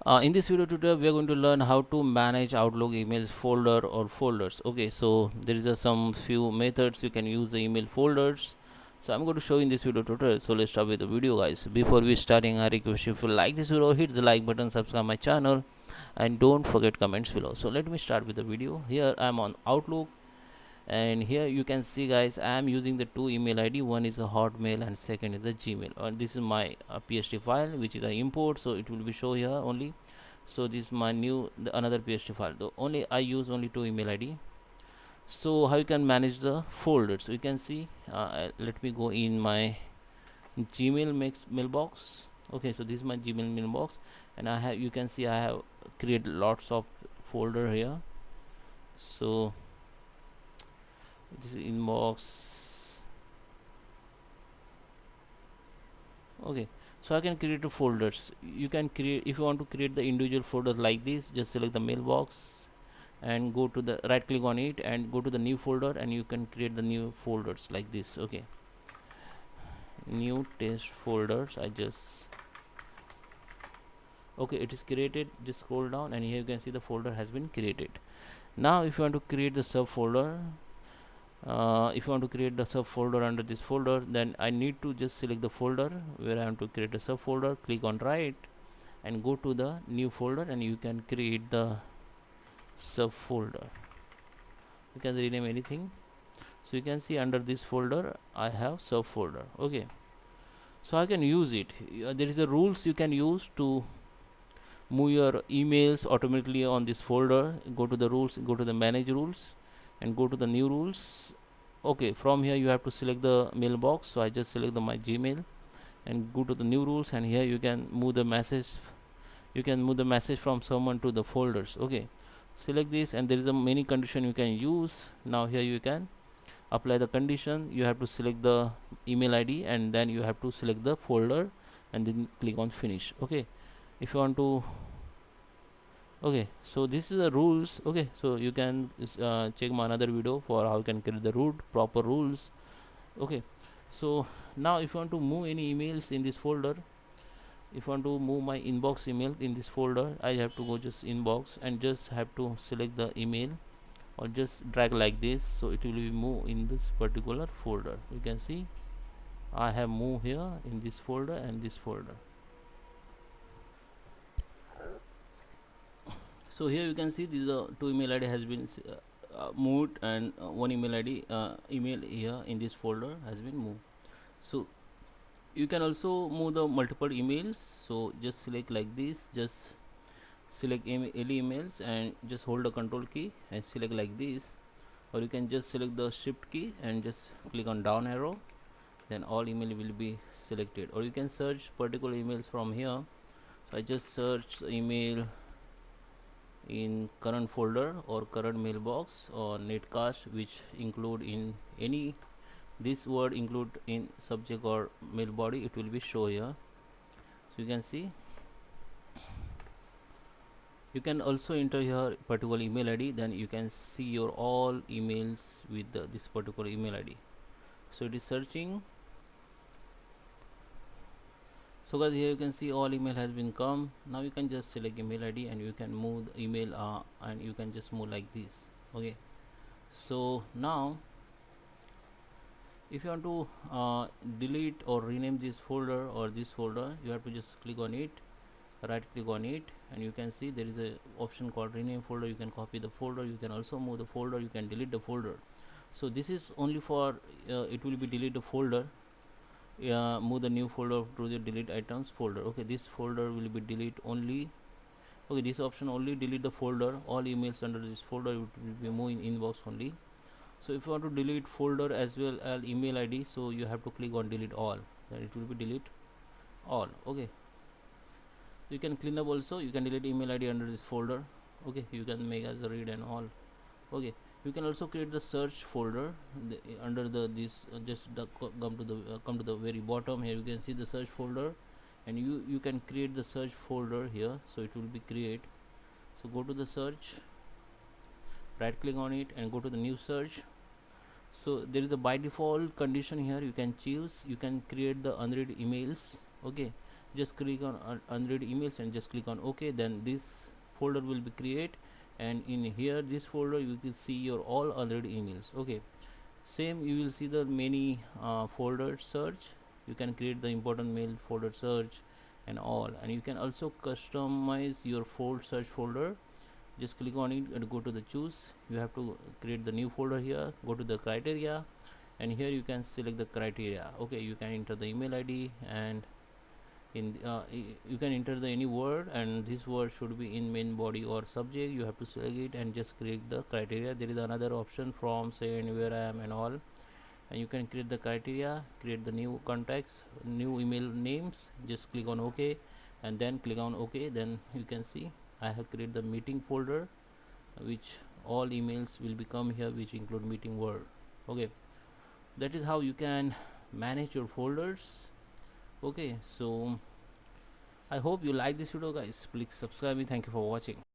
In this video tutorial, we are going to learn how to manage Outlook emails folder or folders. Okay, so there is some few methods you can use the email folders. So I'm going to show in this video tutorial. So let's start with the video, guys. Before we starting, I request you, if you like this video, hit the like button, subscribe my channel, and don't forget comments below. So let me start with the video. Here I'm on Outlook, and here you can see, guys, I am using the two email ID. One is a Hotmail and second is a Gmail. And this is my PST file, which is an import, so it will be show here only. So this is my new another PST file. The only I use only two email ID. So how you can manage the folders? So you can see. Let me go in my Gmail mailbox. Okay, so this is my Gmail mailbox, and I have, you can see, I have created lots of folder here. So this is inbox. Okay, so I can create the folders. You can create, if you want to create the individual folders like this, just select the mailbox and go to the right click on it and go to the new folder, and you can create the new folders like this. Okay, new test folders. Okay, it is created. Just scroll down and here you can see the folder has been created. Now if you want to create the subfolder, if you want to create the subfolder under this folder, then I need to just select the folder where I want to create a subfolder, click on right and go to the new folder, and you can create the subfolder. You can rename anything. So you can see under this folder I have subfolder. Okay, so I can use it. There is a rules you can use to move your emails automatically on this folder. Go to the rules, go to the manage rules and go to the new rules. Okay, from here you have to select the mailbox, so I just select my Gmail and go to the new rules, and here you can move the message. You can move the message from someone to the folders. Okay, select this, and there is a many condition you can use. Now here you can apply the condition. You have to select the email ID and then you have to select the folder and then click on finish. Okay, if you want to, okay, so this is the rules. Okay, so you can check my another video for how you can create the root proper rules. Okay, so now if you want to move any emails in this folder, if you want to move my inbox email in this folder, I have to go just inbox and just have to select the email or just drag like this, so it will be moved in this particular folder. You can see I have moved here in this folder and this folder. So here you can see these two email ID has been moved, and one email ID email here in this folder has been moved. So you can also move the multiple emails. So just select like this, just select any emails and just hold the control key and select like this, or you can just select the shift key and just click on down arrow, then all email will be selected. Or you can search particular emails from here. So I just search the email in current folder or current mailbox or netcast, which include in any this word include in subject or mail body, it will be show here. So you can see, you can also enter here particular email ID, then you can see your all emails with this particular email ID. So it is searching. So guys, here you can see all email has been come. Now you can just select email ID and you can move the email and you can just move like this. Okay, so now if you want to delete or rename this folder or this folder, you have to just click on it, right click on it, and you can see there is a option called rename folder. You can copy the folder, you can also move the folder, you can delete the folder. So this is only for it will be delete the folder. Move the new folder to the delete items folder. Okay, this folder will be delete only. Okay, this option only delete the folder. All emails under this folder will be moved in inbox only. So if you want to delete folder as well as email ID, so you have to click on delete all, then it will be delete all. Okay, you can clean up also. You can delete email ID under this folder. Okay, you can make as a read and all. Okay, you can also create the search folder under the this come to the very bottom. Here you can see the search folder, and you can create the search folder here, so it will be create. So go to the search, right click on it and go to the new search. So there is a by default condition here, you can choose, you can create the unread emails. Okay, just click on unread emails and just click on OK. Then this folder will be create, and in here this folder you can see your all unread emails. Okay, same you will see the many folder search. You can create the important mail folder search and all, and you can also customize your search folder. Just click on it and go to the choose. You have to create the new folder here. Go to the criteria, and here you can select the criteria. Okay, you can enter the email ID, and in you can enter the any word, and this word should be in main body or subject. You have to select it and just create the criteria. There is another option from send, where I am, and all, and you can create the criteria, create the new contacts, new email names. Just click on OK, and then click on OK. Then you can see I have created the meeting folder, which all emails will become here, which include meeting word. Okay, that is how you can manage your folders. Okay, so I hope you like this video, guys. Please subscribe me. Thank you for watching.